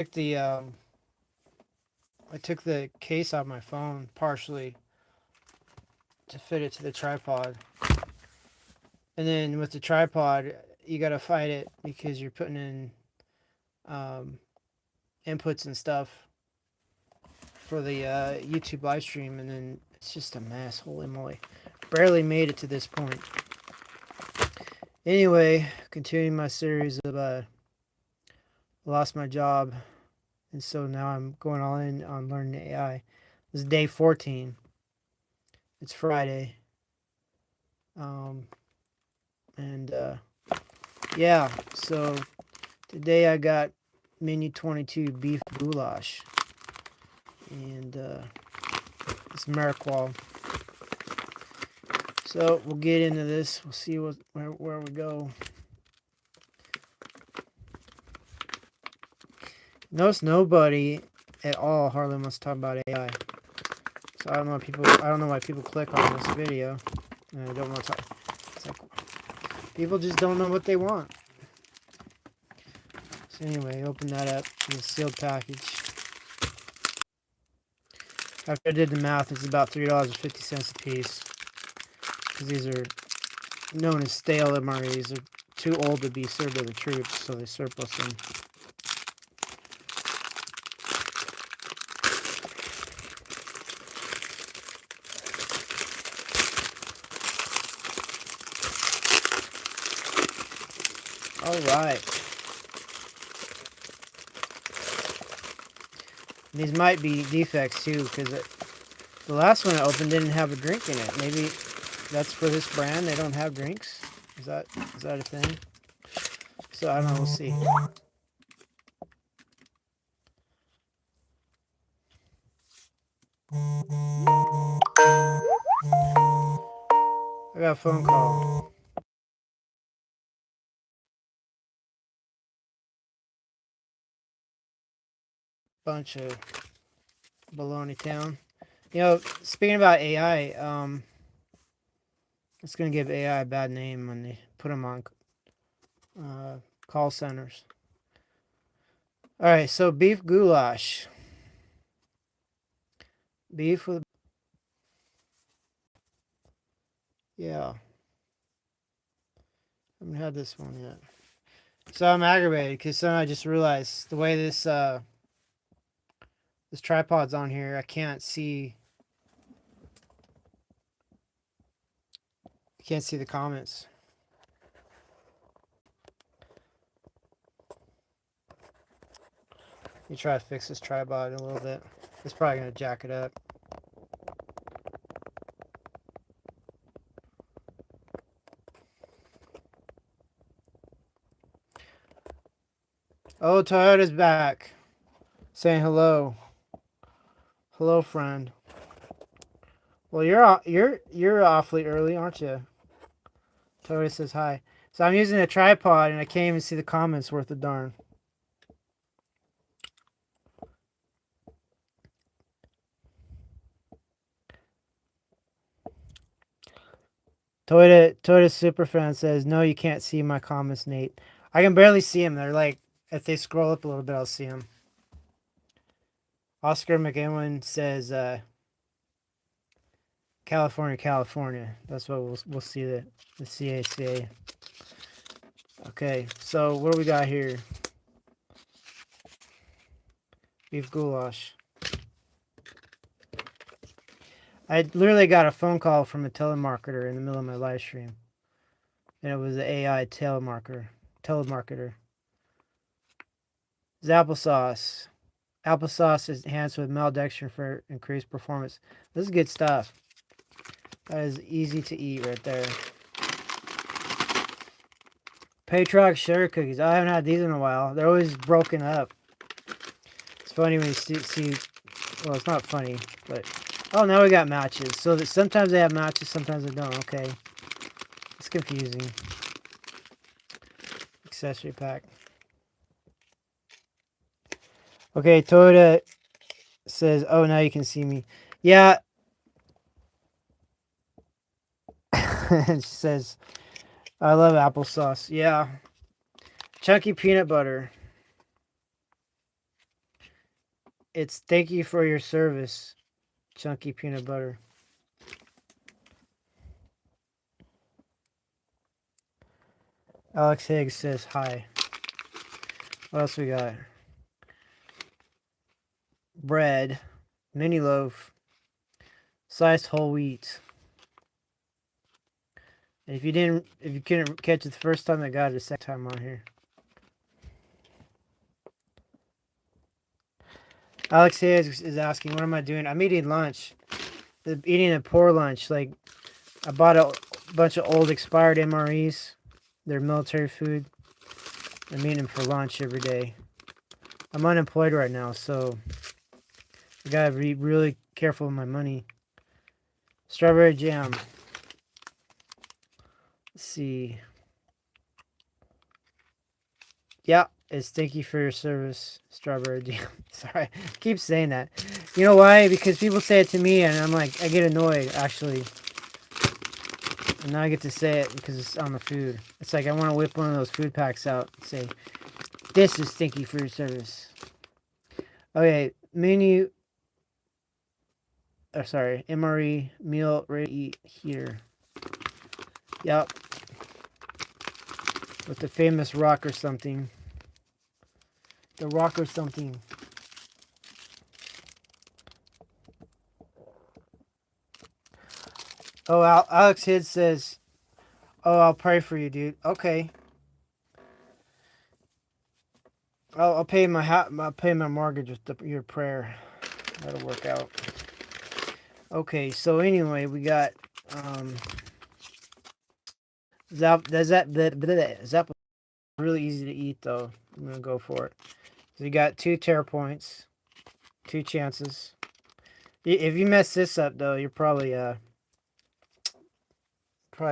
took the I took the case out of my phone partially to fit it to the tripod, and then with the tripod, you gotta fight it because you're putting in um, inputs and stuff for the YouTube live stream, and then it's just a mess. Holy moly! Barely made it to this point. Anyway, continuing my series of lost my job, and so now I'm going all in on learning AI. This is day 14. It's Friday. Um, and yeah, so today I got menu 22 beef goulash and it's Maraqual. So we'll get into this. We'll see where we go. Notice nobody at all hardly wants to talk about AI. So I don't know why people click on this video. And I don't want to talk. It's like people just don't know what they want. So anyway, open that up in a sealed package. After I did the math, it's about $3.50 a piece. Because these are known as stale MREs. They're too old to be served to the troops, so they surplus them. Alright. These might be defects too, because the last one I opened didn't have a drink in it. Maybe that's for this brand. They don't have drinks. Is that a thing? So I don't know. We'll see. I got a phone call. Bunch of baloney town. You know, speaking about AI, it's gonna give AI a bad name when they put them on call centers. All right, so beef goulash. Beef with yeah. I haven't had this one yet. So I'm aggravated because then I just realized the way this this tripod's on here, I can't see the comments. Let me try to fix this tripod a little bit. It's probably gonna jack it up. Oh, Toyota's back. Saying hello. Hello, friend. Well, you're awfully early, aren't you? Toyota says hi. So I'm using a tripod and I can't even see the comments worth a darn. Toyota Superfan says, no, you can't see my comments, Nate. I can barely see them. They're like, if they scroll up a little bit, I'll see them. Oscar McEwen says, California, California. That's what we'll see the CACA. Okay, so what do we got here? Beef goulash. I literally got a phone call from a telemarketer in the middle of my live stream. And it was an AI telemarketer. It's applesauce. Applesauce is enhanced with maltodextrin for increased performance. This is good stuff. That is easy to eat right there. Patrox sugar cookies. I haven't had these in a while. They're always broken up. It's funny when you see well, it's not funny, but oh, now we got matches. So that sometimes they have matches, sometimes they don't. Okay, it's confusing. Accessory pack. Okay, Toyota says, "Oh, now you can see me." Yeah. She says, "I love applesauce." Yeah. Chunky peanut butter. It's thank you for your service, chunky peanut butter. Alex Higgs says hi. What else we got? Bread, mini loaf, sliced whole wheat. And if you couldn't catch it the first time, I got it the second time on here. Alex Hayes is asking, what am I doing? I'm eating lunch. I'm eating a poor lunch. Like, I bought a bunch of old expired MREs. They're military food. I'm eating them for lunch every day. I'm unemployed right now, so I gotta be really careful with my money. Strawberry jam. Let's see. Yeah, it's thank you for your service, strawberry jam. Sorry, I keep saying that. You know why? Because people say it to me, and I'm like, I get annoyed, actually. And now I get to say it because it's on the food. It's like I want to whip one of those food packs out and say, this is thank you for your service. Okay, menu. Oh, sorry, MRE meal ready to eat here. Yep. With the famous rock or something. The rock or something. Oh, Alex Hidd says, oh, I'll pray for you, dude. Okay. I'll pay I'll pay my mortgage with your prayer. That'll work out. Okay, so anyway, we got Zap really easy to eat though. I'm gonna go for it. So you got 2 tear points, 2 chances. If you mess this up though, you're probably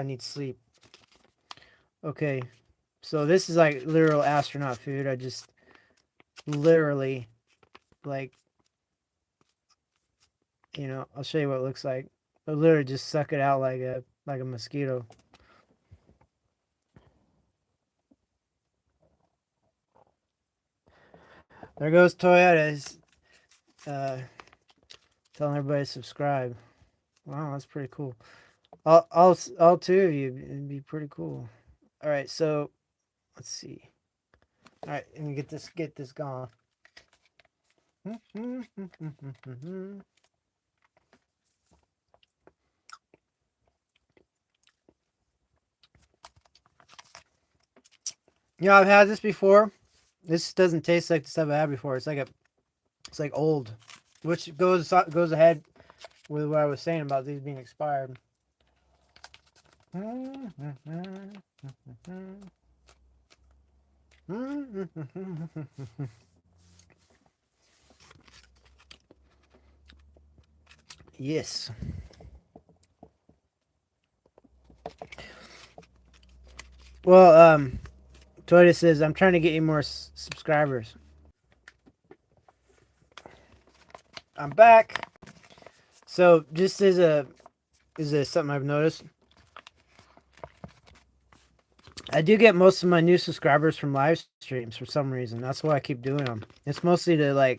need sleep. Okay, so this is like literal astronaut food. I just literally, like, I'll show you what it looks like. I literally just suck it out like a mosquito. There goes Toyota's telling everybody to subscribe. Wow, that's pretty cool. All 2 of you, it'd be pretty cool. All right, so let's see. All right, let me get this going. I've had this before. This doesn't taste like the stuff I had before. It's like old, which goes ahead with what I was saying about these being expired. Yes. Well, Toyota says, I'm trying to get you more subscribers. I'm back. So, just as something I've noticed, I do get most of my new subscribers from live streams for some reason. That's why I keep doing them. It's mostly to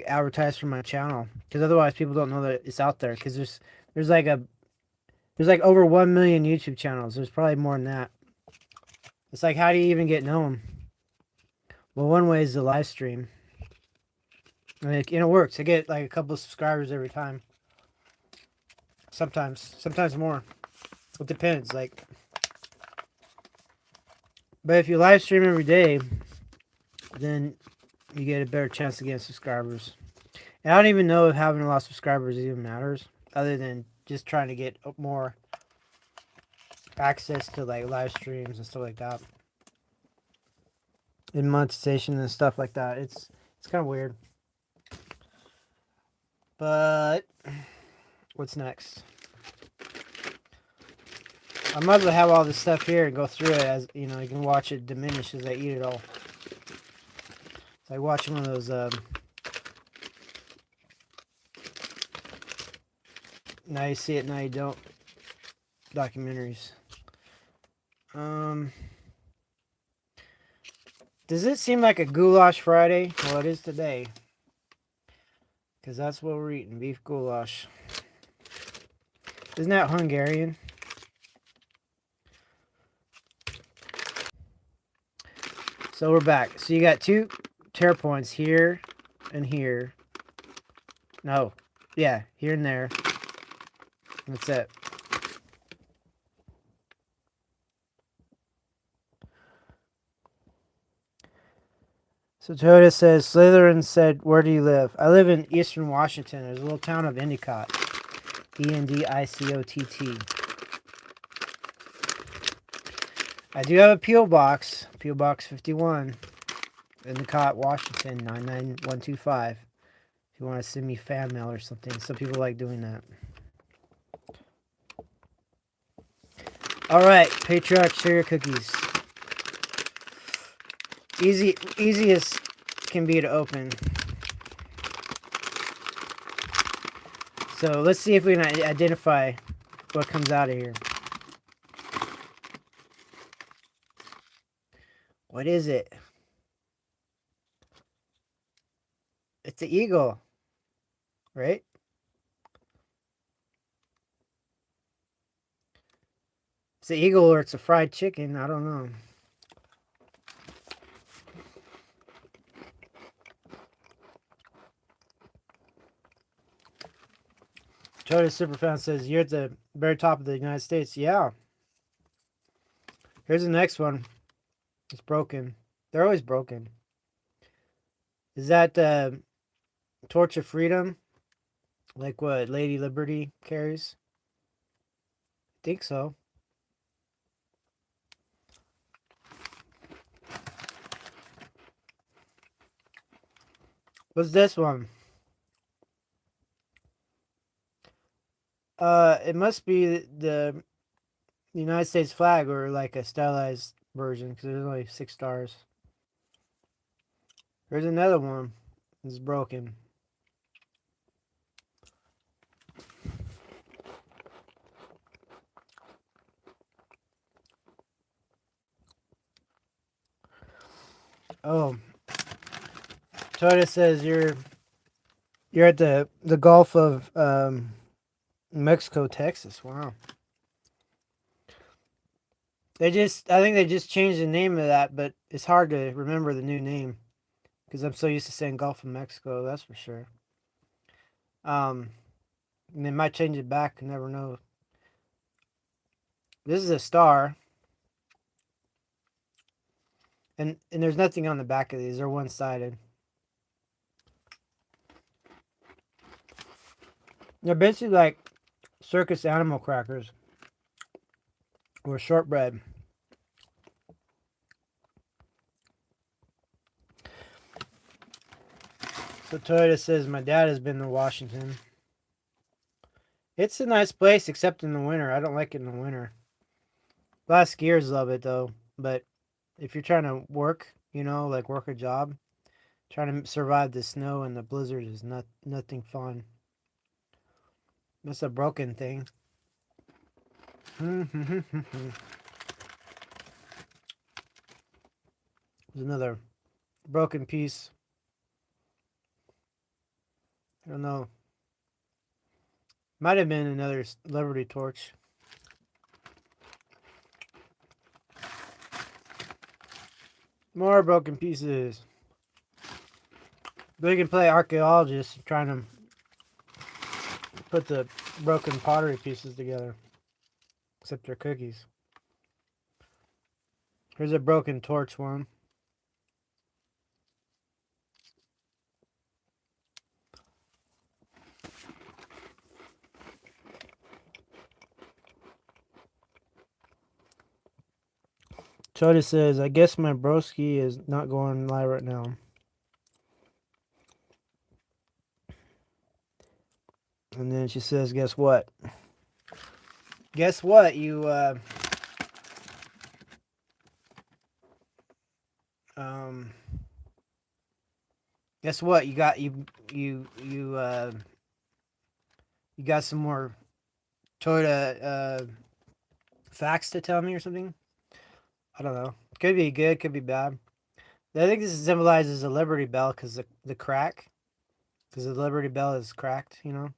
advertise for my channel, because otherwise people don't know that it's out there. Because there's like over 1 million YouTube channels. There's probably more than that. It's like, how do you even get known? Well, one way is the live stream. I mean, it works. I get like a couple of subscribers every time. Sometimes more. It depends. But if you live stream every day, then you get a better chance to get subscribers. And I don't even know if having a lot of subscribers even matters, other than just trying to get more access to like live streams and stuff like that, and monetization and stuff like that. It's kind of weird. But what's next? I might as well have all this stuff here and go through it, as you know. You can watch it diminish as I eat it all. It's like watching one of those now you see it, now you don't documentaries. Does it seem like a goulash Friday? Well, it is today. Because that's what we're eating, beef goulash. Isn't that Hungarian? So we're back. So you got 2 tear points here and here. No. Yeah, here and there. That's it. So Toyota says, Slytherin said, where do you live? I live in Eastern Washington. There's a little town of Endicott. Endicott. I do have a P.O. Box. P.O. Box 51. Endicott, Washington, 99125. If you want to send me fan mail or something. Some people like doing that. Alright, Patriarch Sugar Cookies. Easiest can be to open. So let's see if we can identify what comes out of here. What is it? It's an eagle, right? It's an eagle or it's a fried chicken. I don't know. Toyota Superfan says, you're at the very top of the United States. Yeah. Here's the next one. It's broken. They're always broken. Is that Torch of Freedom? Like what Lady Liberty carries? I think so. What's this one? It must be the United States flag or like a stylized version because there's only 6 stars. There's another one. It's broken. Oh, Toyota says you're at the Gulf of Mexico, Texas. Wow. I think they just changed the name of that, but it's hard to remember the new name because I'm so used to saying Gulf of Mexico. That's for sure. And they might change it back. You never know. This is a star, and there's nothing on the back of these. They're one-sided. They're basically like circus animal crackers or shortbread. So Toyota says my dad has been to Washington. It's a nice place, except in the winter. I don't like it in the winter. A lot of skiers love it though. But if you're trying to work, like work a job, trying to survive the snow and the blizzard is nothing fun. That's a broken thing. There's another broken piece. I don't know. Might have been another Liberty torch. More broken pieces. They can play archaeologist trying to put the broken pottery pieces together. Except they're cookies. Here's a broken torch one. Chody says, I guess my broski is not going live right now. And then she says, guess what? Guess what? Guess what? You got some more Toyota facts to tell me or something? I don't know. Could be good, could be bad. I think this symbolizes the Liberty Bell because the crack, because the Liberty Bell is cracked, you know.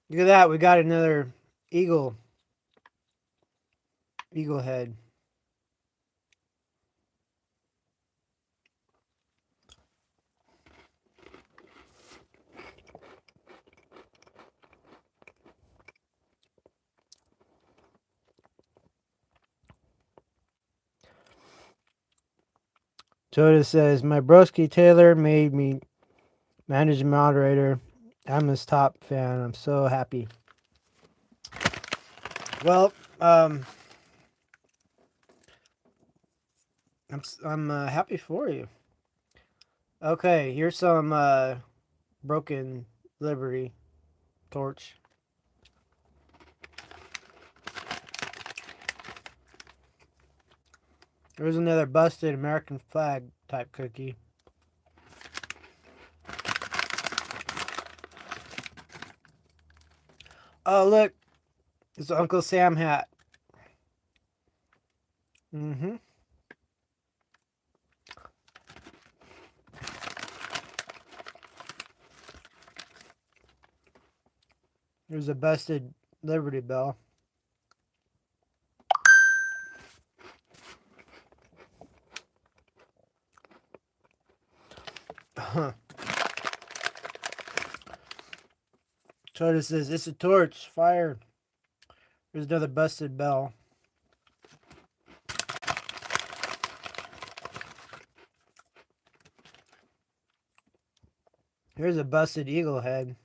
Look at that. We got another eagle head. Toda says, my broski Taylor made me managing moderator. I'm his top fan. I'm so happy. Well, I'm happy for you. Okay, here's some broken Liberty torch. There's another busted American flag type cookie. Oh, look. It's Uncle Sam hat. Mm-hmm. There's a busted Liberty Bell. Toda says, it's a torch. Fire. There's another busted bell. Here's a busted eagle head.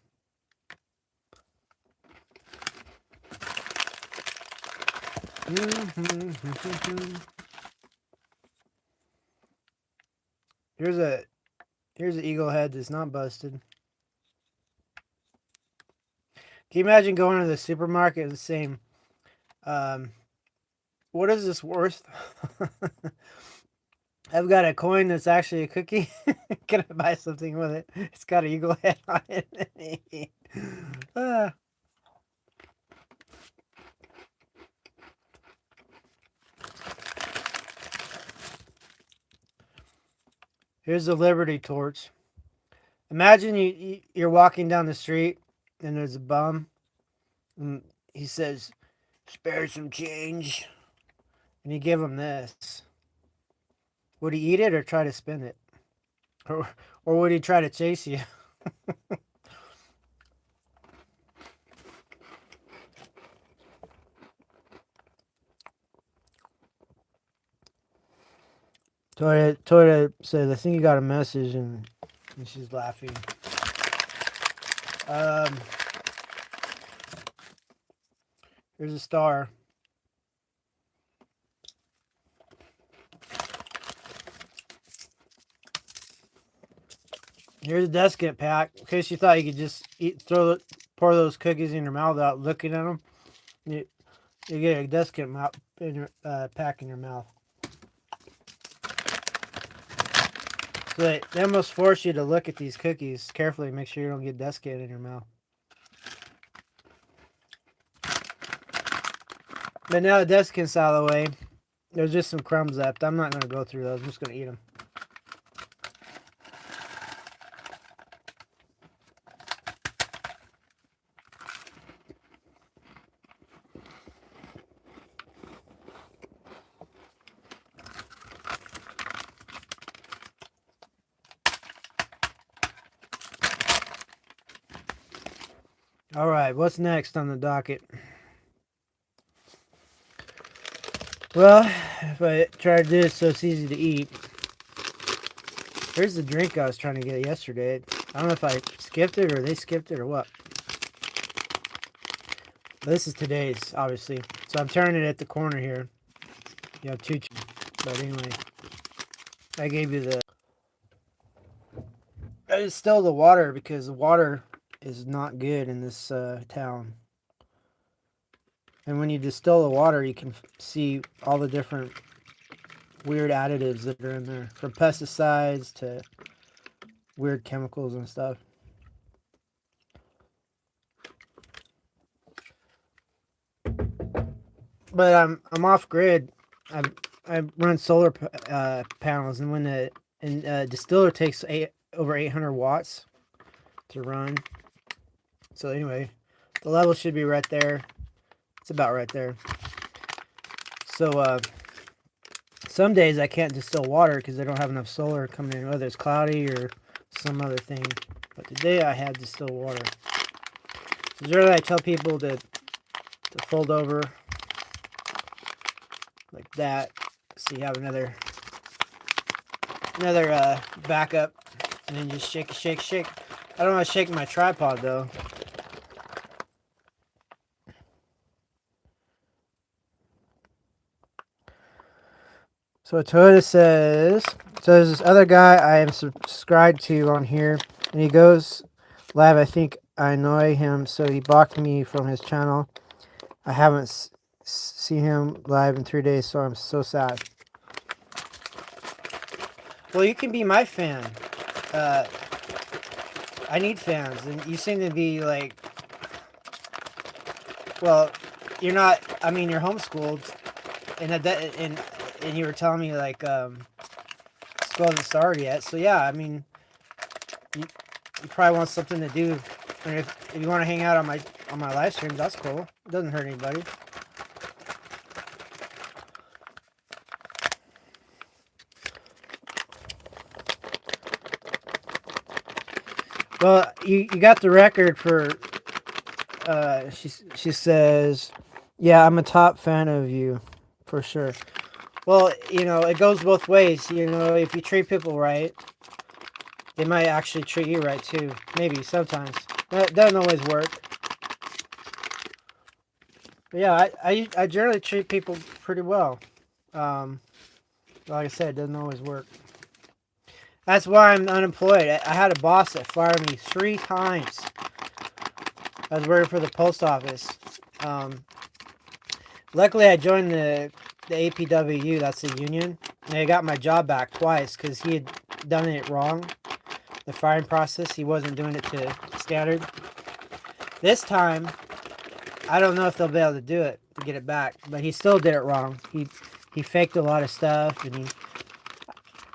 Here's an eagle head that's not busted. Can you imagine going to the supermarket and saying, what is this worth? I've got a coin that's actually a cookie. Can I buy something with it? It's got an eagle head on it. Here's the Liberty torch. Imagine you're walking down the street and there's a bum and he says, spare some change. And you give him this. Would he eat it or try to spin it? Or would he try to chase you? Toda says, I think you got a message, and she's laughing. Here's a star. Here's a desiccant pack. In case you thought you could just pour those cookies in your mouth without looking at them, you get a desiccant pack in your mouth. So they almost force you to look at these cookies carefully, make sure you don't get desiccant in your mouth. But now the desiccant's out of the way. There's just some crumbs left. I'm not going to go through those. I'm just going to eat them. All right, what's next on the docket? Well, if I try to do it so it's easy to eat. Here's the drink I was trying to get yesterday. I don't know if I skipped it or they skipped it or what. But this is today's, obviously. So I'm turning it at the corner here. You have two. But anyway, I gave you the... I distill the water because the water is not good in this town. And when you distill the water, you can see all the different weird additives that are in there, from pesticides to weird chemicals and stuff. But I'm off grid. I run solar panels, and when the distiller takes over 800 watts to run. So anyway, the level should be right there. It's about right there. So some days I can't distill water because I don't have enough solar coming in, whether it's cloudy or some other thing. But today I had distilled water. So generally I tell people to fold over like that, so you have another backup, and then just shake. I don't want to shake my tripod though. So Toyota says, so there's this other guy I am subscribed to on here, and he goes live. I think I annoy him, so he blocked me from his channel. I haven't seen him live in 3 days, so I'm so sad. Well, you can be my fan. I need fans, and you seem to be like, well, you're not. I mean, you're homeschooled, and you were telling me like school hasn't started yet. So yeah, I mean, you probably want something to do, and if you want to hang out on my live streams, that's cool. It doesn't hurt anybody. Well, you got the record for. She says, yeah, I'm a top fan of you, for sure. Well, it goes both ways. If you treat people right, they might actually treat you right too. Maybe sometimes. That doesn't always work. But yeah, I generally treat people pretty well. Like I said, it doesn't always work. That's why I'm unemployed. I had a boss that fired me 3 times. I was working for the post office. Luckily, I joined the APWU, that's the union, and I got my job back twice because he had done it wrong. The firing process, he wasn't doing it to standard. This time, I don't know if they'll be able to do it to get it back, but he still did it wrong. He faked a lot of stuff, and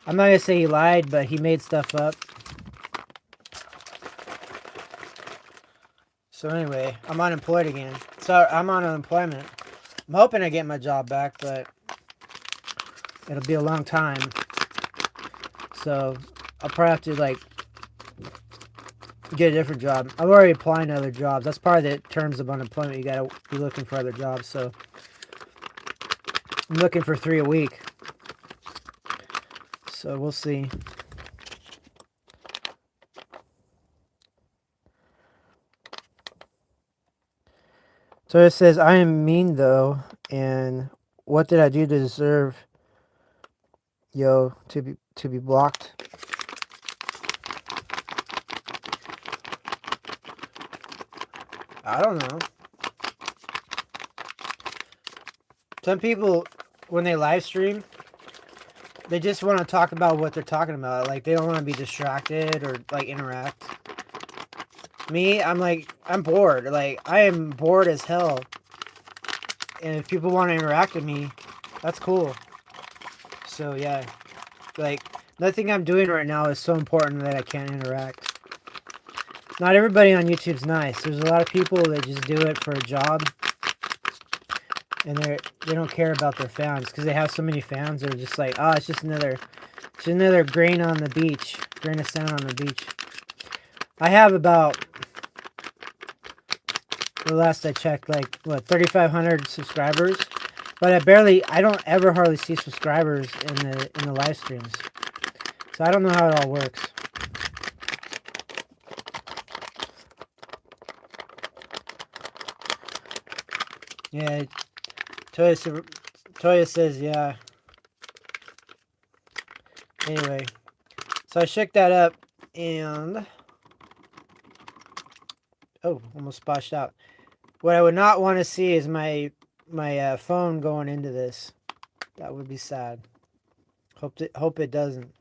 I'm not gonna say he lied, but he made stuff up. So anyway, I'm unemployed again. So I'm on unemployment. I'm hoping I get my job back, but it'll be a long time. So I'll probably have to get a different job. I'm already applying to other jobs. That's part of the terms of unemployment. You gotta be looking for other jobs. So I'm looking for 3 a week. So we'll see. So it says, I am mean though, and what did I do to deserve to be blocked? I don't know. Some people, when they live stream, they just want to talk about what they're talking about. Like, they don't want to be distracted or interact. Me, I'm bored. I am bored as hell. And if people want to interact with me, that's cool. So yeah, nothing I'm doing right now is so important that I can't interact. Not everybody on YouTube's nice. There's a lot of people that just do it for a job, and they don't care about their fans because they have so many fans. They're just like, oh, it's just another grain on the beach, grain of sand on the beach. I have about, the last I checked, 3,500 subscribers, but I don't ever hardly see subscribers in the live streams. So I don't know how it all works. Yeah, Toya says, yeah. Anyway, so I shook that up, and almost splashed out. What I would not want to see is my phone going into this. That would be sad. Hope it doesn't.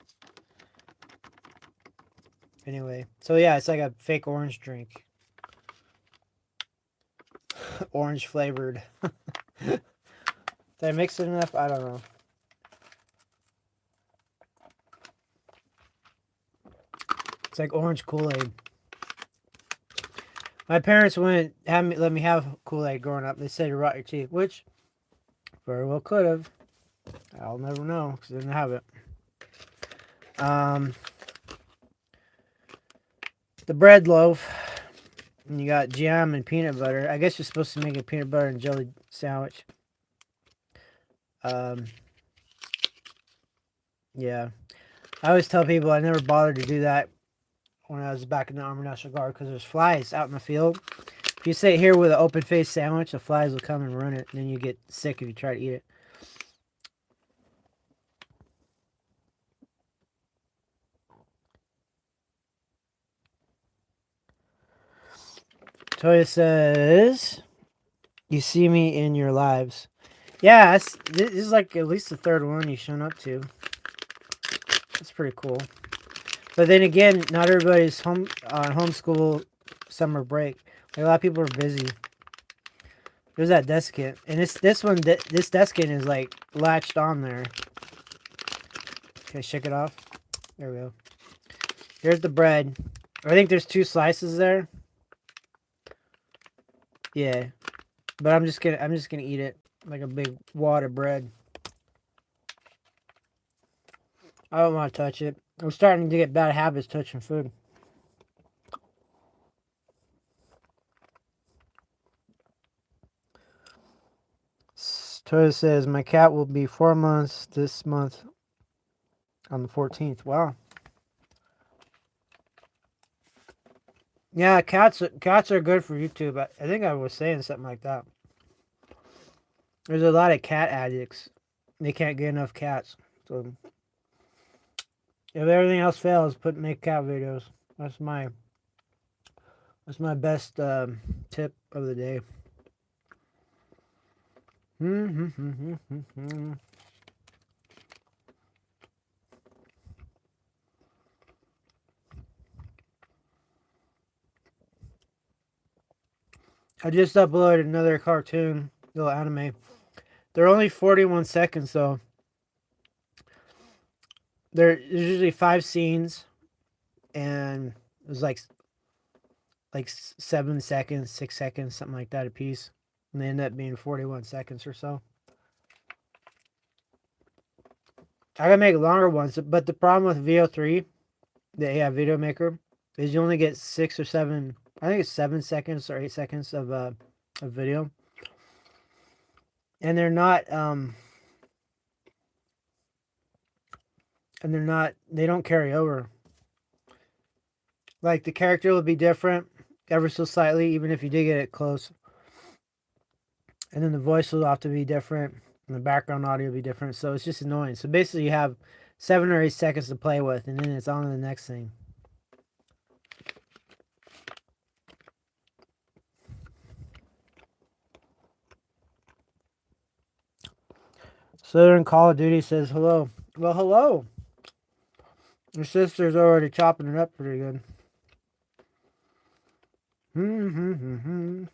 Anyway, so yeah, it's like a fake orange drink. Orange flavored. Did I mix it enough? I don't know. It's like orange Kool-Aid. My parents wouldn't let me have Kool-Aid growing up. They said you rot your teeth, which very well could have. I'll never know because I didn't have it. The bread loaf. And you got jam and peanut butter. I guess you're supposed to make a peanut butter and jelly sandwich. Yeah. I always tell people I never bothered to do that when I was back in the Army National Guard because there's flies out in the field. If you sit here with an open faced sandwich, the flies will come and ruin it, and then you get sick if you try to eat it. Toya says, "You see me in your lives." Yeah, this is like at least the third one you've shown up to. That's pretty cool. But then again, not everybody's home on homeschool summer break. Like a lot of people are busy. There's that desiccant, and this desiccant is like latched on there. Okay, shake it off. There we go. Here's the bread. I think there's 2 slices there. Yeah, but I'm just gonna eat it like a big wad of bread. I don't want to touch it. I'm starting to get bad habits touching food. Toya says my cat will be 4 months this month on the 14th. Wow. Yeah, cats are good for YouTube. I think I was saying something like that. There's a lot of cat addicts. They can't get enough cats. So if everything else fails, make cat videos. That's my best tip of the day. I just uploaded another cartoon, little anime. They're only 41 seconds though. There's usually 5 scenes, and it was like 7 seconds, 6 seconds, something like that a piece, and they end up being 41 seconds or so. I gotta make longer ones, but the problem with VO3, the AI video maker, is you only get 6 or 7. I think it's 7 seconds or 8 seconds of a video, and they're not they don't carry over. Like the character will be different ever so slightly, even if you did get it close, and then the voice will have to be different, and the background audio will be different. So it's just annoying. So basically, you have 7 or 8 seconds to play with, and then it's on to the next thing. Southern Call of Duty says hello. Well, hello. Your sister's already chopping it up pretty good. I'm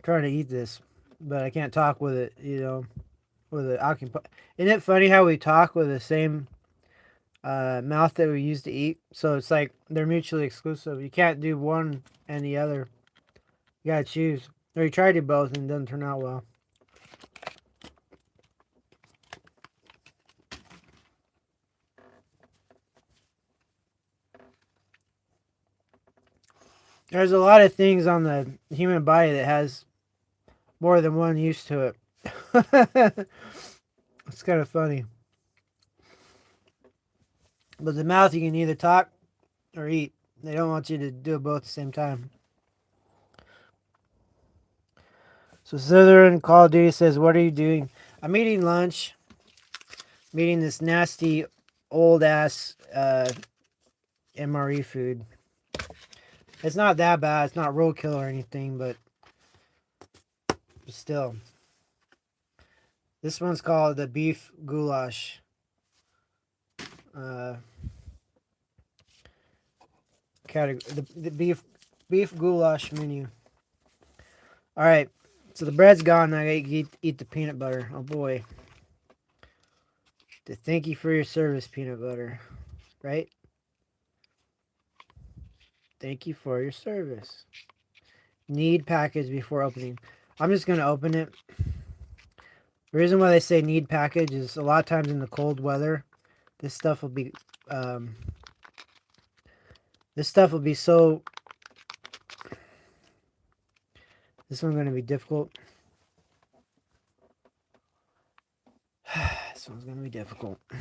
trying to eat this, but I can't talk with it, with it occupied. Isn't it funny how we talk with the same mouth that we use to eat? So it's like they're mutually exclusive. You can't do one and the other. You gotta choose. Or you try to do both and it doesn't turn out well. There's a lot of things on the human body that has more than one use to it. It's kind of funny. But the mouth, you can either talk or eat. They don't want you to do it both at the same time. So Southern Call of Duty says, what are you doing? I'm eating lunch. I'm eating this nasty old ass MRE food. It's not that bad. It's not roadkill or anything, but still. This one's called the beef goulash. Category the beef goulash menu. All right, so the bread's gone. Now I gotta eat the peanut butter. Oh boy. Thank you for your service, peanut butter. Right? Thank you for your service. Need package before opening. I'm just gonna open it. The reason why they say need package is a lot of times in the cold weather, this stuff will be so. This one's gonna be difficult. This one's gonna be difficult. I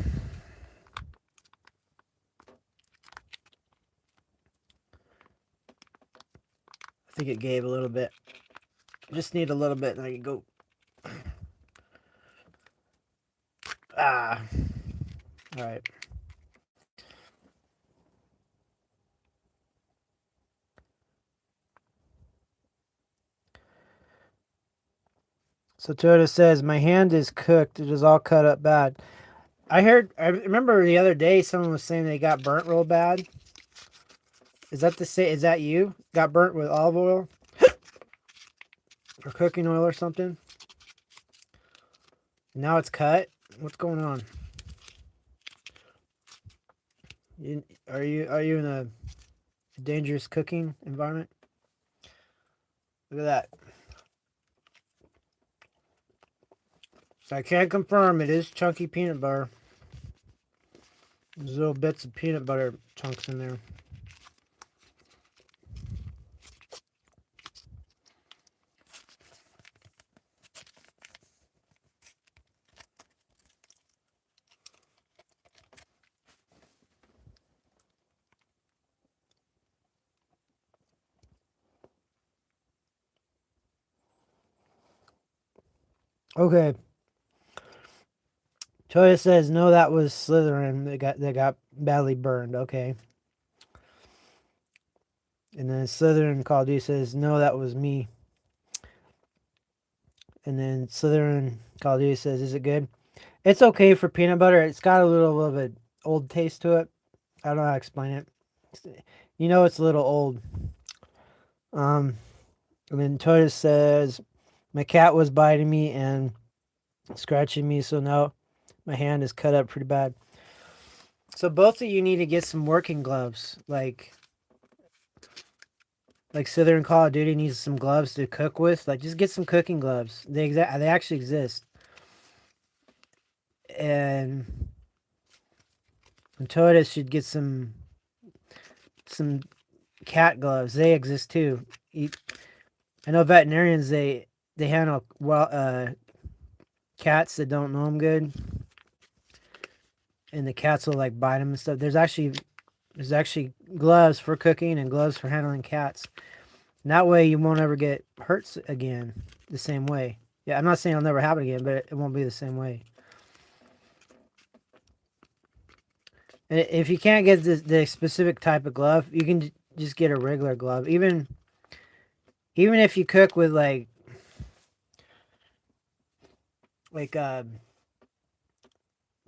think it gave a little bit. Just need a little bit and I can go. Ah. All right. So Toyota says, my hand is cooked. It is all cut up bad. I remember the other day someone was saying they got burnt real bad. Is that you? Got burnt with olive oil? Or cooking oil or something? Now it's cut? What's going on? Are you in a dangerous cooking environment? Look at that. I can confirm it is chunky peanut butter. There's little bits of peanut butter chunks in there. Okay. Toya says no, that was Slytherin that got badly burned. Okay. And then Slytherin Call of Duty says no, that was me. And then Slytherin Call of Duty says, is it good? It's okay for peanut butter. It's got a little of an old taste to it. I don't know how to explain it. You know, it's a little old. And then Toya says, my cat was biting me and scratching me, so now my hand is cut up pretty bad. So both of you need to get some working gloves. Like Southern Call of Duty needs some gloves to cook with. Like, just get some cooking gloves. They actually exist. And Toyota should get some cat gloves. They exist too. I know veterinarians they handle cats that don't know them good, and the cats will like bite them and stuff. There's actually gloves for cooking and gloves for handling cats. And that way you won't ever get hurt again the same way. Yeah, I'm not saying it'll never happen again, but it won't be the same way. And if you can't get the specific type of glove, you can just get a regular glove. Even if you cook with like what do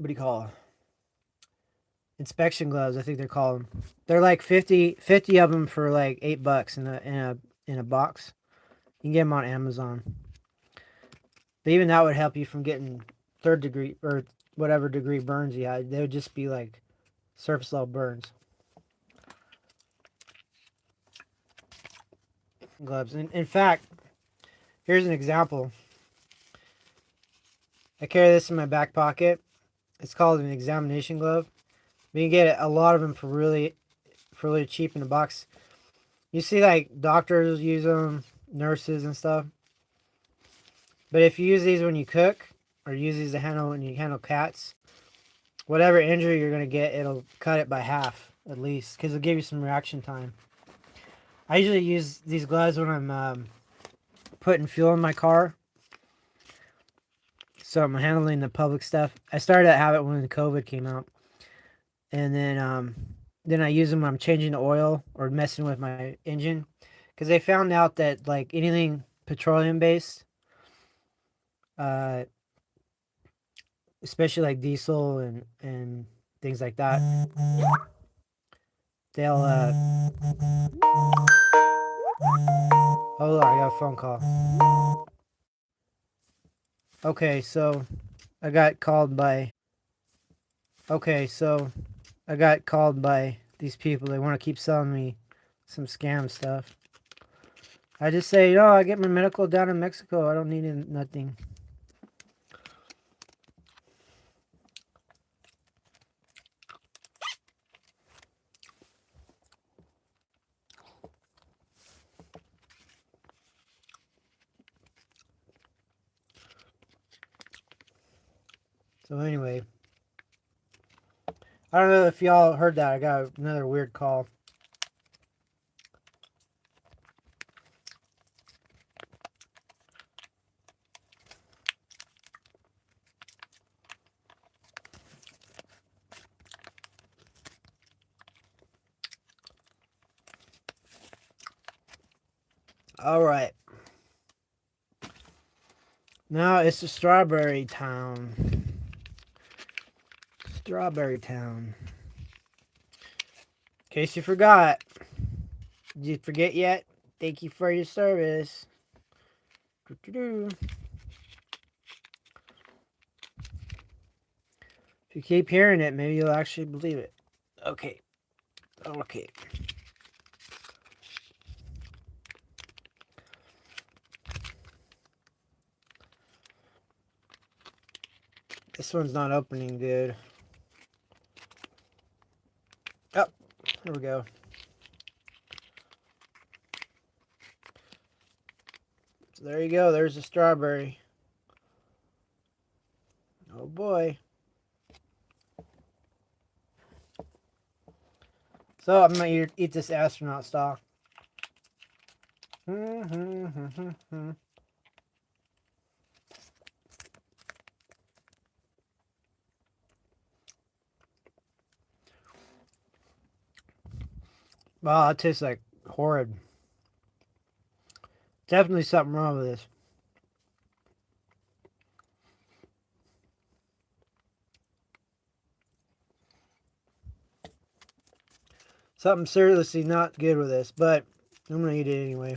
you call it? Inspection gloves, I think they're called. They're like 50 of them for like $8 in a box. You can get them on Amazon. But even that would help you from getting 3rd degree or whatever degree burns you had. They would just be like surface level burns. Gloves. In fact, here's an example. I carry this in my back pocket. It's called an examination glove. You can get a lot of them for really cheap in a box. You see, like doctors use them, nurses and stuff. But if you use these when you cook, or use these to handle when you handle cats, whatever injury you're gonna get, it'll cut it by half at least, because it'll give you some reaction time. I usually use these gloves when I'm putting fuel in my car. So I'm handling the public stuff. I started that habit when COVID came out. and then I use them when I'm changing the oil or messing with my engine, because they found out that like anything petroleum based, uh, especially like diesel and things like that, they'll hold on, I got a phone call. Okay, so I got called by okay, so I got called by these people. They want to keep selling me some scam stuff. I just say, no, I get my medical down in Mexico. I don't need nothing. So anyway, I don't know if y'all heard that. I got another weird call. All right. Now it's the Strawberry Town. Strawberry Town. In case you forgot. Did you forget yet? Thank you for your service. Doo-doo-doo. If you keep hearing it, maybe you'll actually believe it. Okay. Okay. This one's not opening good. Oh, here we go. So there you go. There's the strawberry. Oh boy. So I'm gonna eat this astronaut style. Wow, it tastes like horrid. Definitely something wrong with this. Something seriously not good with this, but I'm gonna eat it anyway.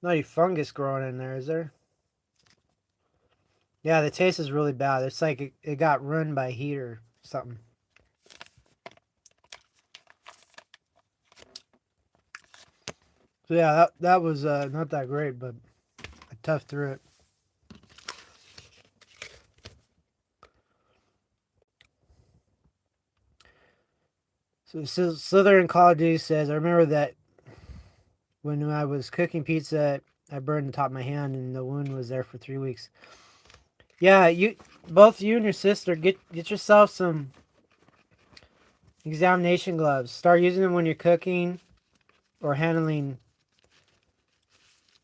Not any fungus growing in there, is there? Yeah, the taste is really bad. It's like it got ruined by heat or something. So yeah, that was not that great, but I toughed through it. So Slytherin Call of Duty says, I remember that when I was cooking pizza, I burned the top of my hand and the wound was there for 3 weeks. Yeah, both you and your sister get yourself some examination gloves. Start using them when you're cooking or handling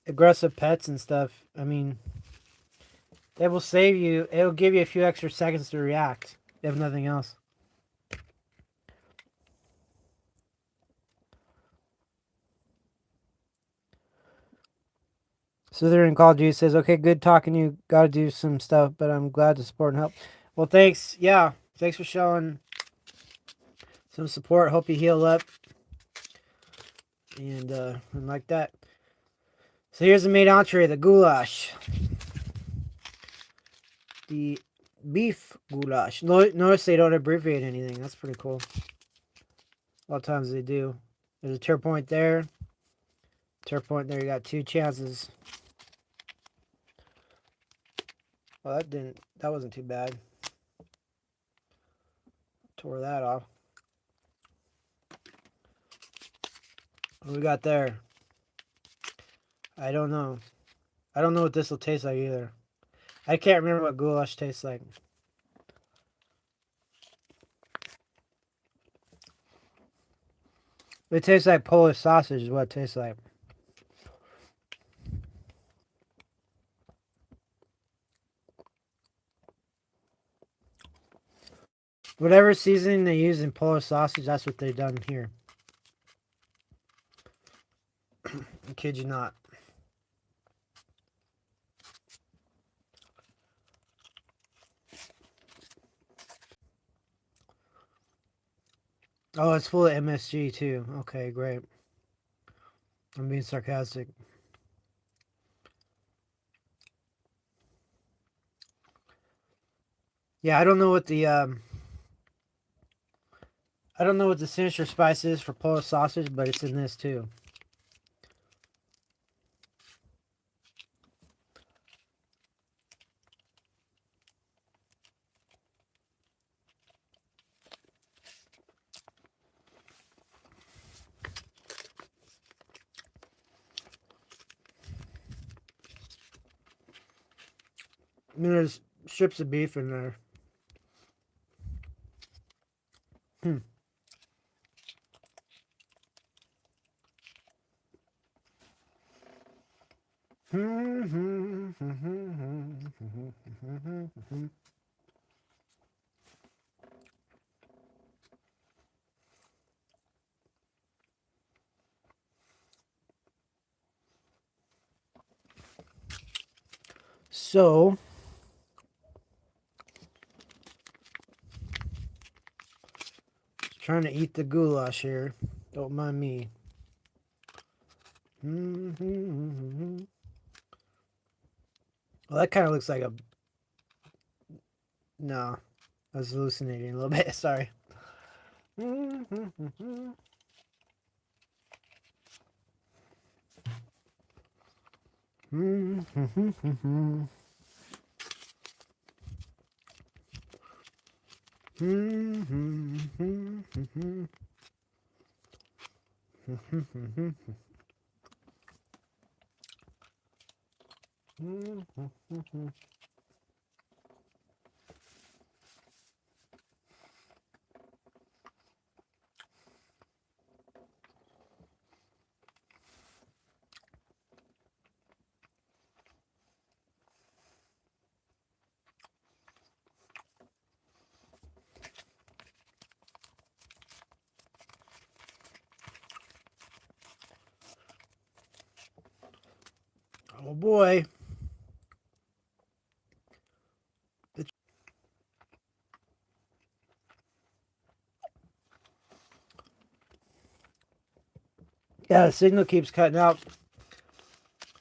aggressive pets and stuff. I mean, it will save you. It'll give you a few extra seconds to react, if nothing else. Slytherin Call of Duty says, okay, good talking to you. Got to do some stuff, but I'm glad to support and help. Well, thanks. Yeah, thanks for showing some support. Hope you heal up. And like that. So here's the main entree, the goulash. The beef goulash. Notice they don't abbreviate anything. That's pretty cool. A lot of times they do. There's a tear point there. Tear point there. You got 2 chances. Well, that wasn't too bad. Tore that off. What do we got there? I don't know. I don't know what this will taste like either. I can't remember what goulash tastes like. It tastes like Polish sausage is what it tastes like. Whatever seasoning they use in Polish sausage, that's what they've done here. I kid you not. Oh, it's full of MSG too. Okay, great. I'm being sarcastic. Yeah, I don't know what the signature spice is for Polish sausage, but it's in this too. I mean, there's strips of beef in there. Hmm. So, trying to eat the goulash here. Don't mind me. Well, that kind of looks like a... No, I was hallucinating a little bit. Sorry. Oh boy. Yeah, the signal keeps cutting out.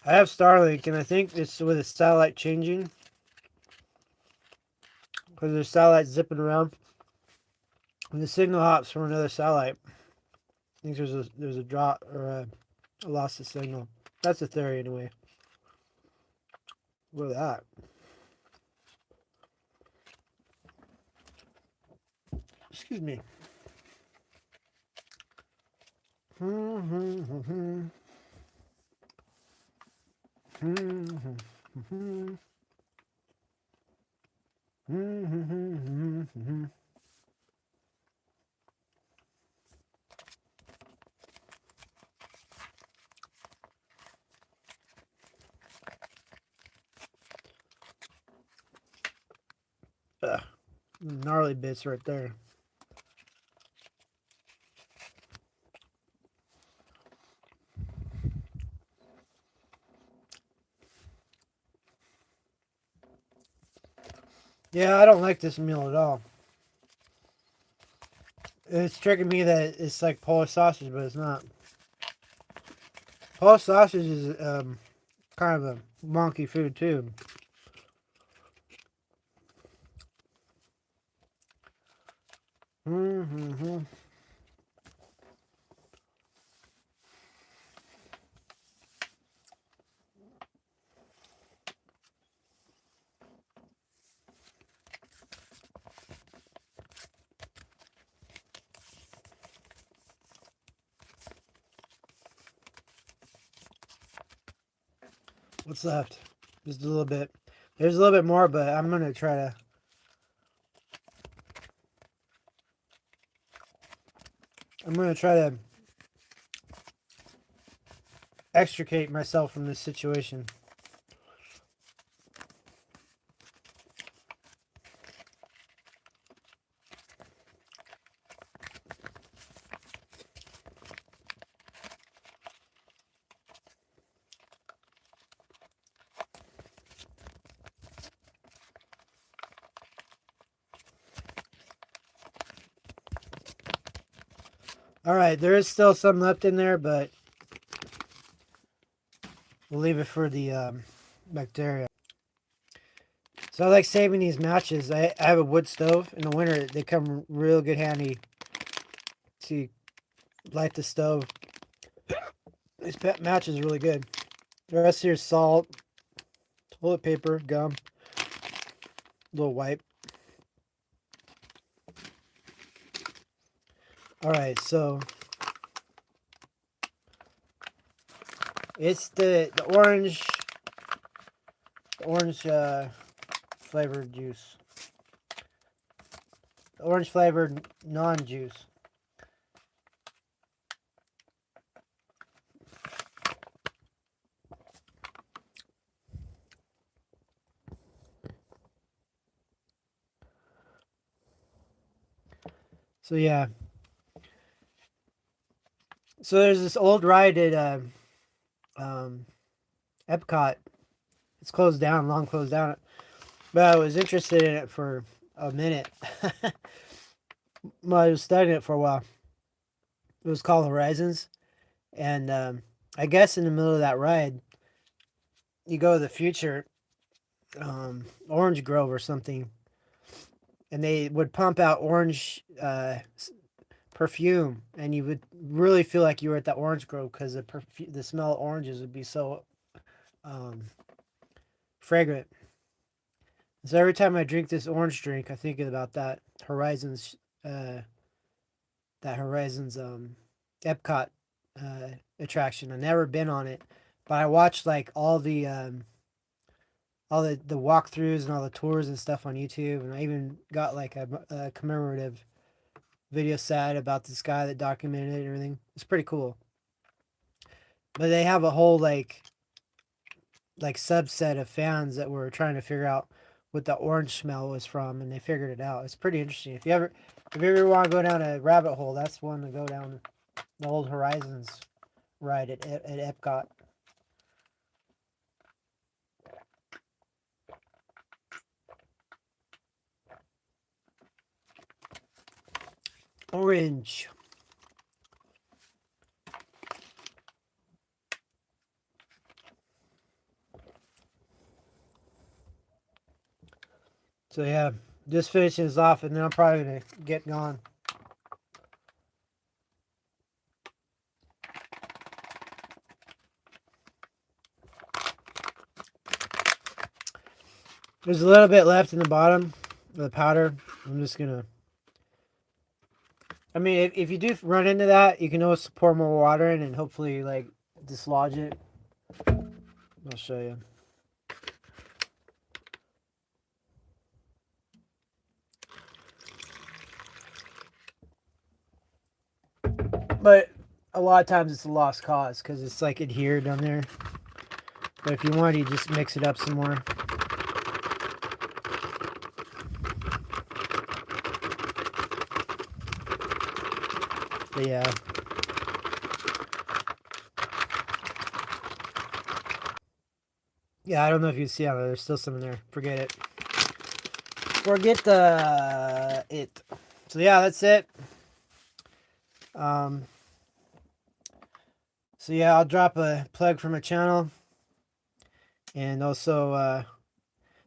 I have Starlink, and I think it's with the satellite changing. Because there's satellites zipping around. And the signal hops from another satellite. I think there's a drop or a loss of signal. That's the theory anyway. Look at that. Excuse me. Gnarly bits right there. Yeah, I don't like this meal at all. It's tricking me that it's like Polish sausage, but it's not. Polish sausage is kind of a wonky food too. What's left? Just a little bit. There's a little bit more, but I'm gonna try to. I'm gonna try to extricate myself from this situation. All right, there is still some left in there, but we'll leave it for the bacteria. So I like saving these matches. I have a wood stove. In the winter, they come real good handy to light the stove. This match is really good. The rest here is salt, toilet paper, gum, little wipe. All right, so it's the orange flavored juice. The orange flavored non-juice. So yeah. So there's this old ride at Epcot. It's closed down, long closed down. But I was interested in it for a minute. Well, I was studying it for a while. It was called Horizons, and I guess in the middle of that ride, you go to the future, Orange Grove or something, and they would pump out orange perfume, and you would really feel like you were at that Orange Grove because the smell of oranges would be so um, fragrant. So every time I drink this orange drink, I think about that Horizons, Epcot attraction. I've never been on it, but I watched like all the walkthroughs and all the tours and stuff on YouTube, and I even got like a commemorative video set about this guy that documented it and everything. It's pretty cool. But they have a whole like subset of fans that were trying to figure out what the orange smell was from, and they figured it out. It's pretty interesting. If you ever want to go down a rabbit hole, that's one to go down. The old Horizons ride at Epcot. Orange. So yeah, just finishing this off, and then I'm probably gonna get gone. There's a little bit left in the bottom of the powder. I'm just gonna. I mean, if you do run into that, you can always pour more water in and hopefully like dislodge it. I'll show you. But a lot of times it's a lost cause because it's like adhered down there. But if you want, you just mix it up some more. But yeah. Yeah, I don't know if you see how there's still some in there. Forget it. Forget it. So yeah, that's it. So yeah, I'll drop a plug for my channel, and also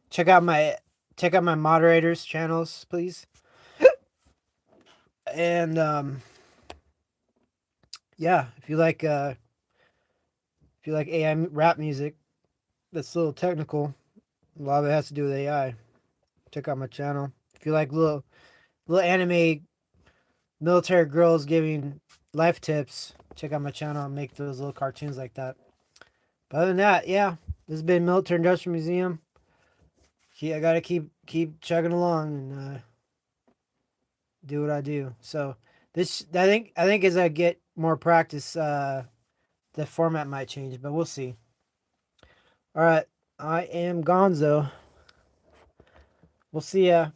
check out my moderators channels, please. And yeah, if you like AI rap music, that's a little technical. A lot of it has to do with AI. Check out my channel. If you like little anime military girls giving life tips, check out my channel. I'll make those little cartoons like that. But other than that, yeah, this has been Military Industrial Museum. I gotta keep chugging along and do what I do. So this, I think as I get more practice, the format might change, but we'll see. All right, I am Gonzo. We'll see ya.